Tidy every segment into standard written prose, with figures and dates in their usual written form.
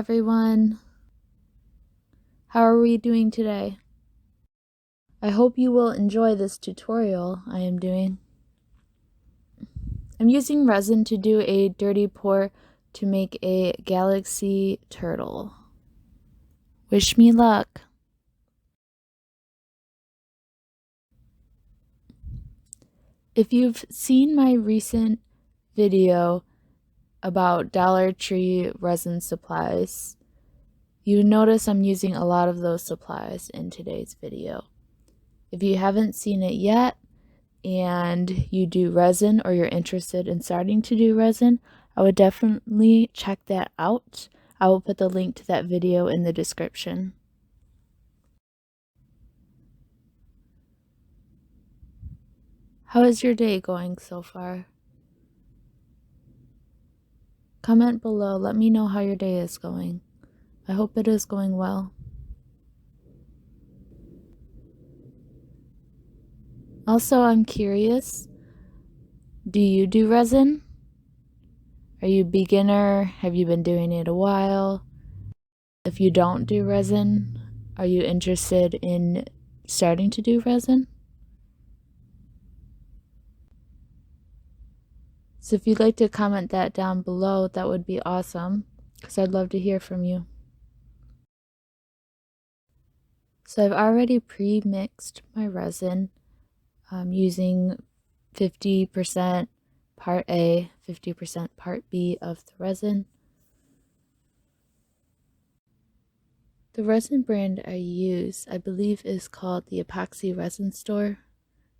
everyone. How are we doing today? I hope you will enjoy this tutorial I am doing. I'm using resin to do a dirty pour to make a galaxy turtle. Wish me luck. If you've seen my recent video about Dollar Tree resin supplies, you notice I'm using a lot of those supplies in today's video. If you haven't seen it yet and you do resin or you're interested in starting to do resin, I would definitely check that out. I will put the link to that video in the description. How is your day going so far? Comment below, let me know how your day is going. I hope it is going well. Also, I'm curious, do you do resin? Are you a beginner? Have you been doing it a while? If you don't do resin, are you interested in starting to do resin? So if you'd like to comment that down below, that would be awesome, because I'd love to hear from you. So I've already pre-mixed my resin using 50% part A, 50% part B of the resin. The resin brand I use, I believe, is called the Epoxy Resin Store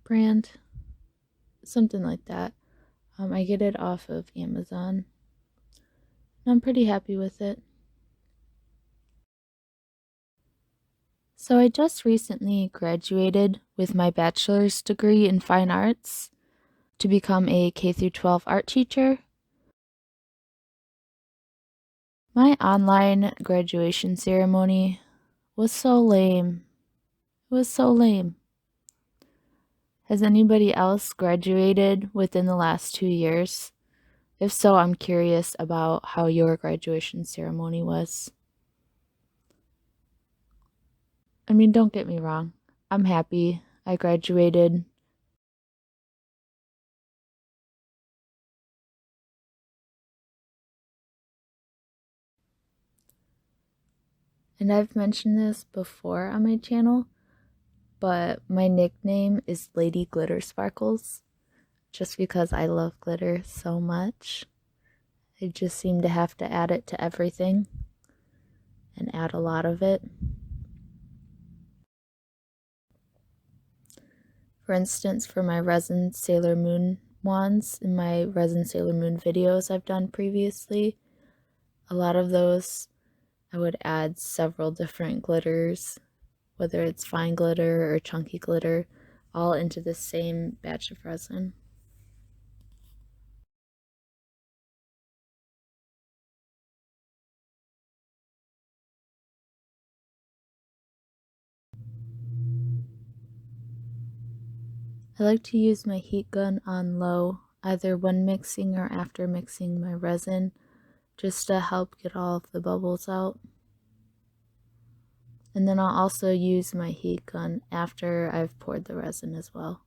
brand, something like that. I get it off of Amazon. I'm pretty happy with it. So I just recently graduated with my bachelor's degree in fine arts to become a K-12 art teacher. My online graduation ceremony was so lame. It was so lame. Has anybody else graduated within the last 2 years? If so, I'm curious about how your graduation ceremony was. I mean, don't get me wrong. I'm happy I graduated. And I've mentioned this before on my channel, but my nickname is Lady Glitter Sparkles, just because I love glitter so much. I just seem to have to add it to everything and add a lot of it. For instance, for my Resin Sailor Moon wands in my Resin Sailor Moon videos I've done previously, a lot of those I would add several different glitters, whether it's fine glitter or chunky glitter, all into the same batch of resin. I like to use my heat gun on low, either when mixing or after mixing my resin, just to help get all of the bubbles out. And then I'll also use my heat gun after I've poured the resin as well.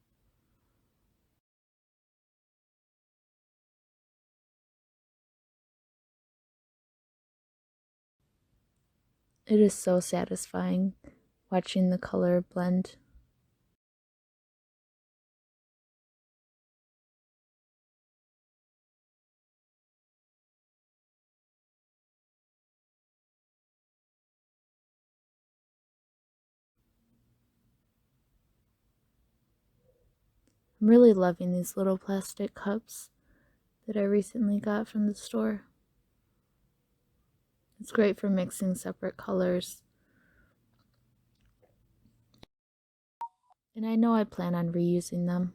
It is so satisfying watching the color blend. I'm really loving these little plastic cups that I recently got from the store. It's great for mixing separate colors. And I know I plan on reusing them.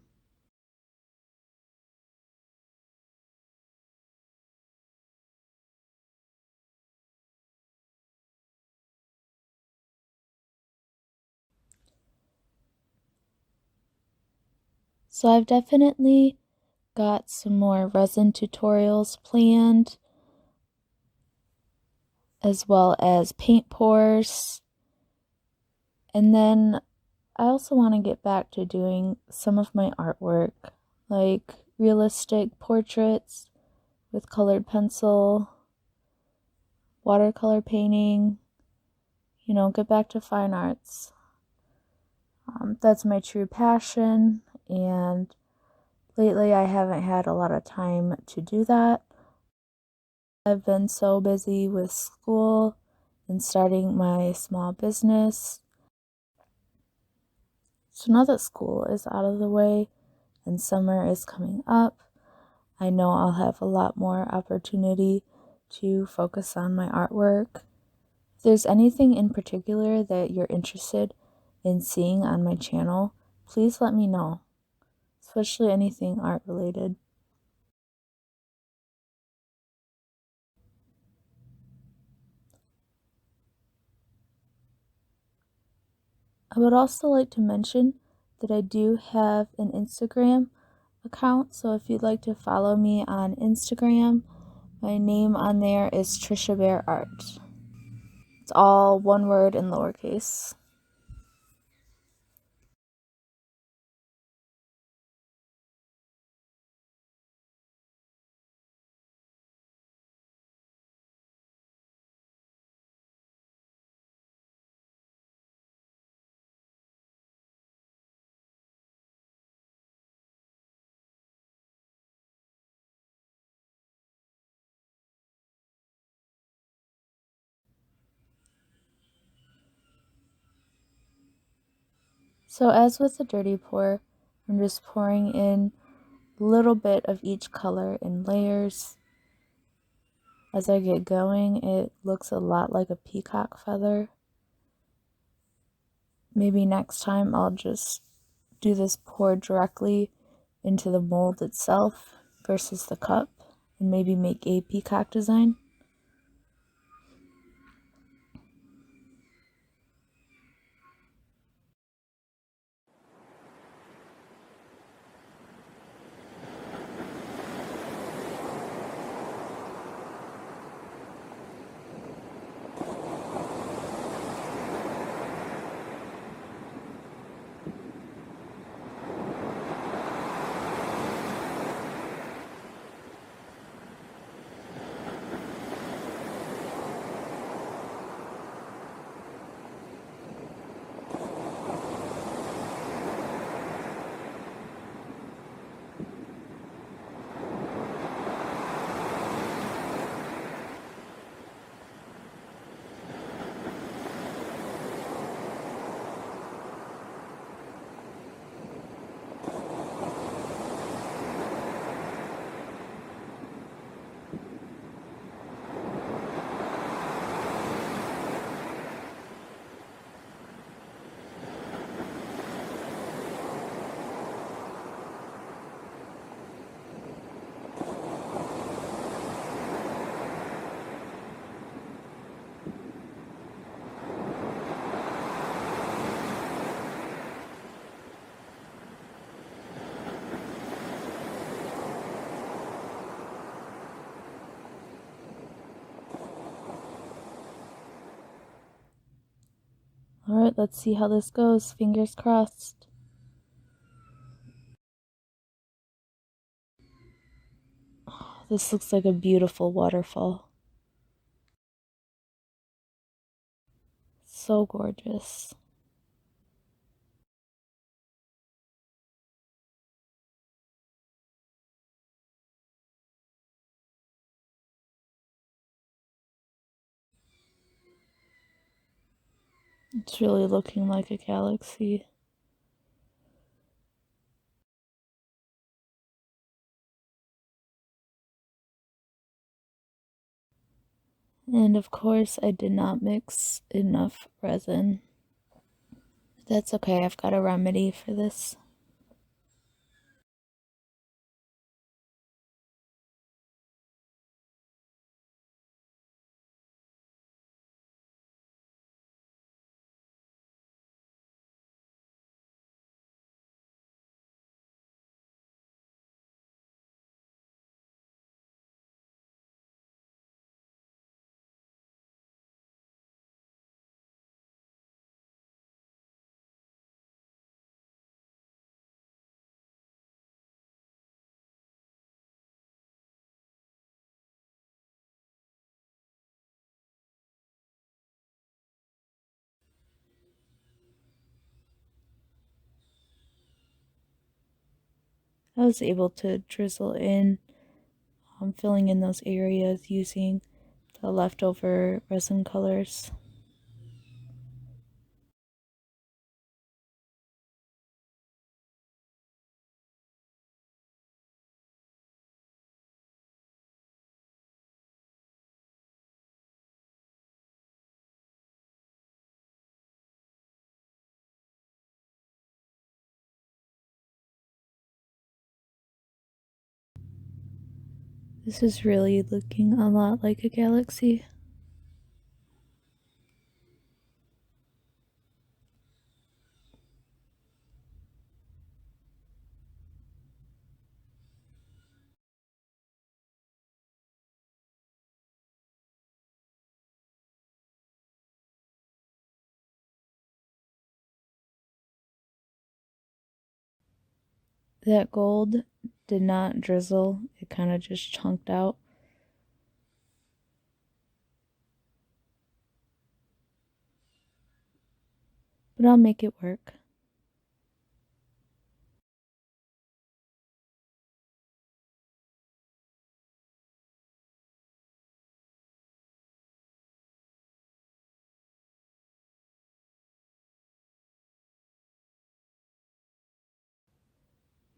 So I've definitely got some more resin tutorials planned. as well as paint pours. And then I also want to get back to doing some of my artwork, like realistic portraits with colored pencil, watercolor painting, get back to fine arts. That's my true passion, and lately I haven't had a lot of time to do that. I've been so busy with school and starting my small business. So now that school is out of the way and summer is coming up, I know I'll have a lot more opportunity to focus on my artwork. If there's anything in particular that you're interested in seeing on my channel, please let me know, especially anything art related. I would also like to mention that I do have an Instagram account, so if you'd like to follow me on Instagram, my name on there is Trisha Bear Art. It's all one word in lowercase. So as with the dirty pour, I'm just pouring in a little bit of each color in layers. As I get going, it looks a lot like a peacock feather. Maybe next time I'll just do this pour directly into the mold itself versus the cup and maybe make a peacock design. Alright, let's see how this goes. Fingers crossed. This looks like a beautiful waterfall. So gorgeous. It's really looking like a galaxy. And of course, I did not mix enough resin. That's okay, I've got a remedy for this. I was able to drizzle in, filling in those areas using the leftover resin colors. This is really looking a lot like a galaxy. That gold did not drizzle, it kind of just chunked out. But I'll make it work.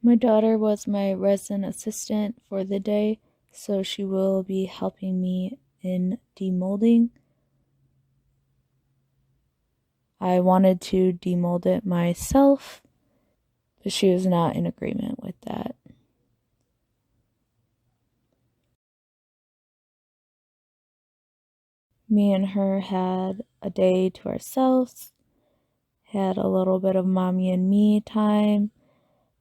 My daughter was my resin assistant for the day, so she will be helping me in demolding. I wanted to demold it myself, but she was not in agreement with that. Me and her had a day to ourselves, had a little bit of mommy and me time.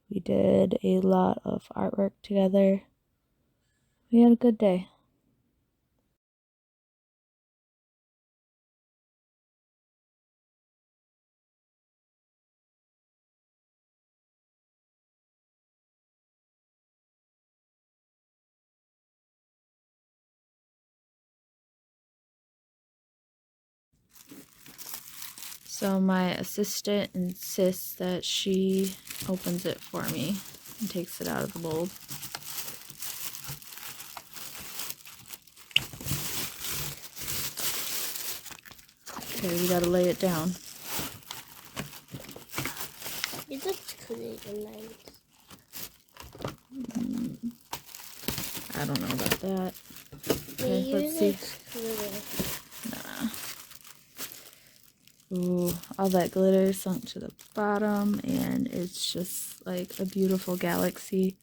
We did a lot of artwork together. We had a good day. So my assistant insists that she opens it for me and takes it out of the mold. Okay, we gotta lay it down. It looks clear and nice. I don't know about that. Okay, Okay, let's see. Nah. Ooh, all that glitter sunk to the bottom, and it's just like a beautiful galaxy.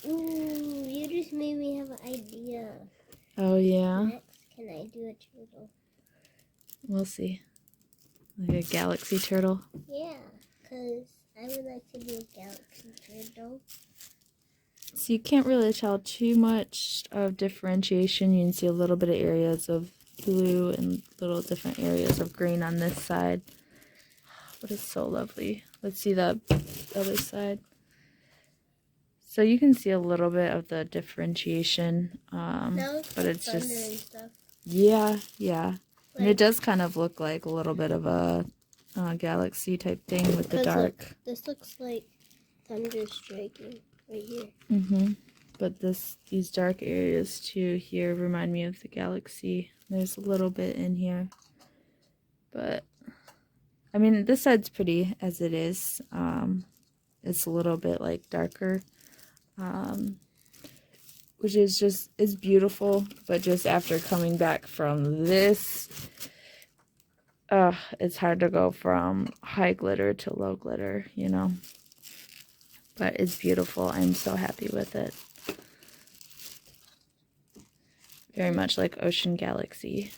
Ooh, you just made me have an idea. Oh yeah? Next, can I do a turtle? We'll see. Like a galaxy turtle. Yeah, because I would like to do a galaxy turtle. So you can't really tell too much of differentiation. You can see a little bit of areas of blue and little different areas of green on this side. But it's so lovely. Let's see the other side. So you can see a little bit of the differentiation, but it's just, and stuff. yeah. And it Like, does kind of look like a little bit of a galaxy type thing with the dark. look, this looks like thunder striking right here. But these dark areas too here remind me of the galaxy. There's a little bit in here, but I mean this side's pretty as it is. It's a little bit like darker, which is beautiful. But just after coming back from this, it's hard to go from high glitter to low glitter, you know. But it's beautiful. I'm so happy with it. Very much like Ocean Galaxy.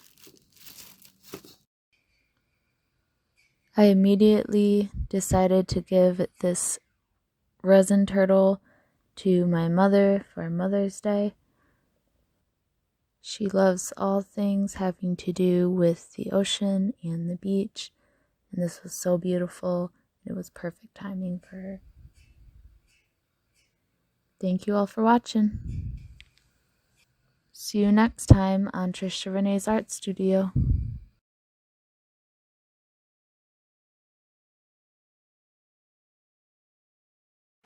I immediately decided to give this resin turtle to my mother for Mother's Day. She loves all things having to do with the ocean and the beach, and this was so beautiful. It was perfect timing for her. Thank you all for watching. See you next time on Trisha Renee's Art Studio.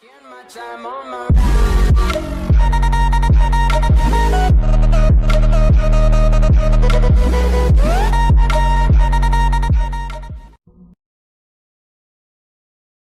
In my much I'm on my